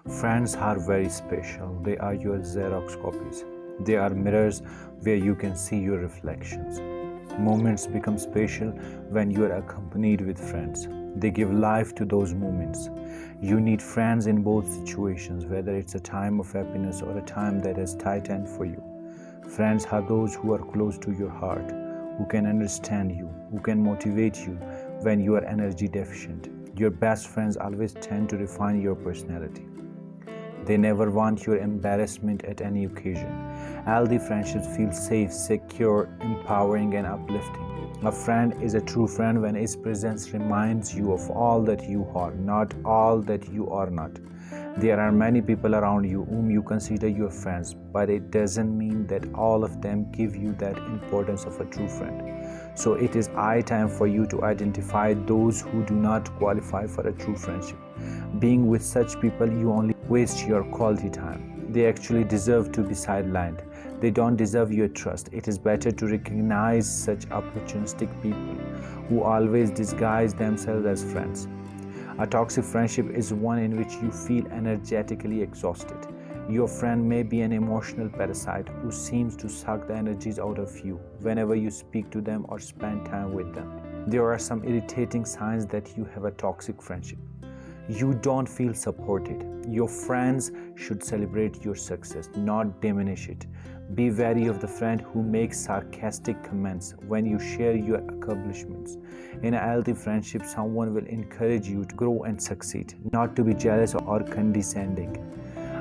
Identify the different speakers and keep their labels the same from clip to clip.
Speaker 1: Friends are very special. They are your Xerox copies. They are mirrors where you can see your reflections. Moments become special when you are accompanied with friends. They give life to those moments. You need friends in both situations, whether it's a time of happiness or a time that is tightened for you. Friends are those who are close to your heart, who can understand you, who can motivate you when you are energy deficient. Your best friends always tend to refine your personality. They never want your embarrassment at any occasion. Healthy friendships feel safe, secure, empowering, and uplifting. A friend is a true friend when its presence reminds you of all that you are, not all that you are not. There are many people around you whom you consider your friends, but it doesn't mean that all of them give you that importance of a true friend. So it is high time for you to identify those who do not qualify for a true friendship. Being with such people, you only waste your quality time. They actually deserve to be sidelined. They don't deserve your trust. It is better to recognize such opportunistic people who always disguise themselves as friends. A toxic friendship is one in which you feel energetically exhausted. Your friend may be an emotional parasite who seems to suck the energies out of you whenever you speak to them or spend time with them. There are some irritating signs that you have a toxic friendship. You don't feel supported. Your friends should celebrate your success, not diminish it. Be wary of the friend who makes sarcastic comments when you share your accomplishments. In a healthy friendship, someone will encourage you to grow and succeed, not to be jealous or condescending.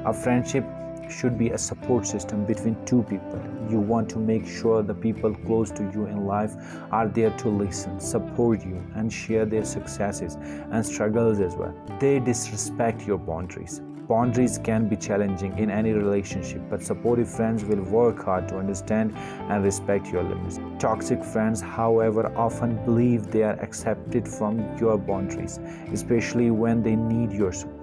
Speaker 1: A friendship should be a support system between two people. You want to make sure the people close to you in life are there to listen, support you, and share their successes and struggles as well. They disrespect your boundaries. Boundaries can be challenging in any relationship, but supportive friends will work hard to understand and respect your limits. Toxic friends, however, often believe they are accepted from your boundaries, especially when they need your support.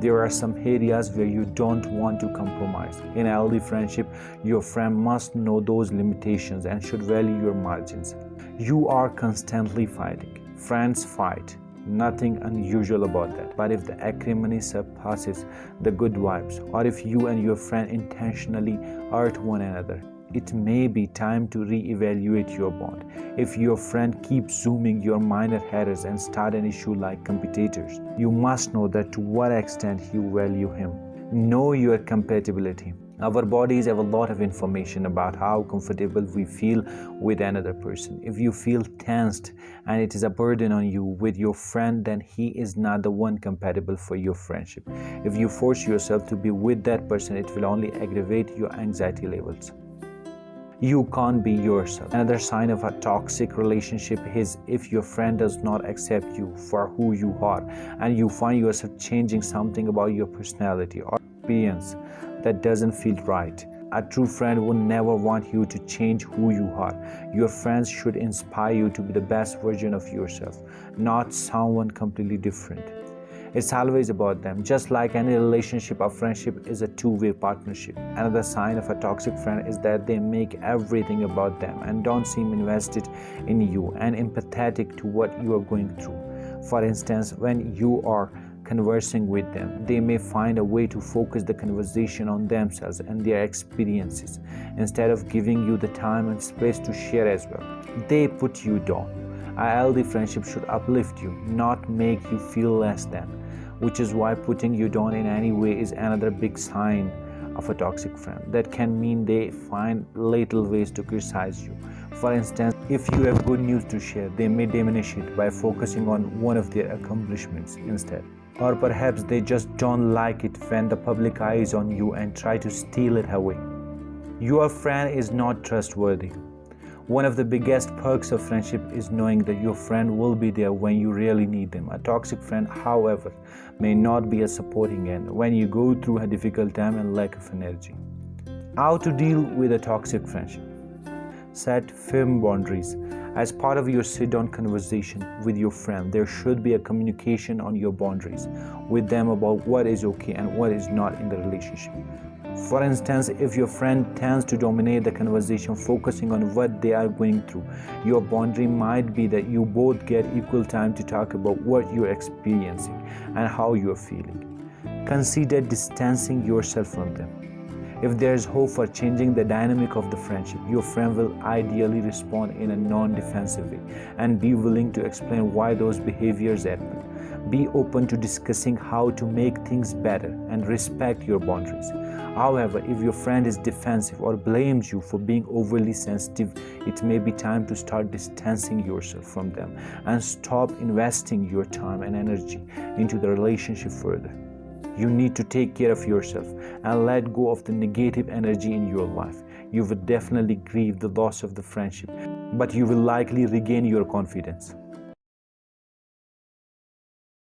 Speaker 1: There are some areas where you don't want to compromise. In a healthy friendship, your friend must know those limitations and should value your margins. You are constantly fighting. Friends fight. Nothing unusual about that. But if the acrimony surpasses the good vibes, or if you and your friend intentionally hurt one another, it may be time to re-evaluate your bond. If your friend keeps zooming your minor errors and start an issue like competitors, you must know that to what extent you value him. Know your compatibility. Our bodies have a lot of information about how comfortable we feel with another person. If you feel tensed and it is a burden on you with your friend, then he is not the one compatible for your friendship. If you force yourself to be with that person, it will only aggravate your anxiety levels. You can't be yourself. Another sign of a toxic relationship is if your friend does not accept you for who you are and you find yourself changing something about your personality or appearance that doesn't feel right. A true friend would never want you to change who you are. Your friends should inspire you to be the best version of yourself, not someone completely different. It's always about them. Just like any relationship, a friendship is a two-way partnership. Another sign of a toxic friend is that they make everything about them and don't seem invested in you and empathetic to what you are going through. For instance, when you are conversing with them, they may find a way to focus the conversation on themselves and their experiences instead of giving you the time and space to share as well. They put you down. A healthy friendship should uplift you, not make you feel less than, which is why putting you down in any way is another big sign of a toxic friend. That can mean they find little ways to criticize you. For instance, if you have good news to share, they may diminish it by focusing on one of their accomplishments instead. Or perhaps they just don't like it when the public eye is on you and try to steal it away. Your friend is not trustworthy. One of the biggest perks of friendship is knowing that your friend will be there when you really need them. A toxic friend, however, may not be a supporting end when you go through a difficult time and lack of energy. How to deal with a toxic friendship? Set firm boundaries. As part of your sit-down conversation with your friend, there should be a communication on your boundaries with them about what is okay and what is not in the relationship. For instance, if your friend tends to dominate the conversation, focusing on what they are going through, your boundary might be that you both get equal time to talk about what you're experiencing and how you're feeling. consider distancing yourself from them. If there is hope for changing the dynamic of the friendship, your friend will ideally respond in a non-defensive way and be willing to explain why those behaviors happen. Be open to discussing how to make things better and respect your boundaries. However, if your friend is defensive or blames you for being overly sensitive, it may be time to start distancing yourself from them and stop investing your time and energy into the relationship further. You need to take care of yourself and let go of the negative energy in your life. You will definitely grieve the loss of the friendship, but you will likely regain your confidence.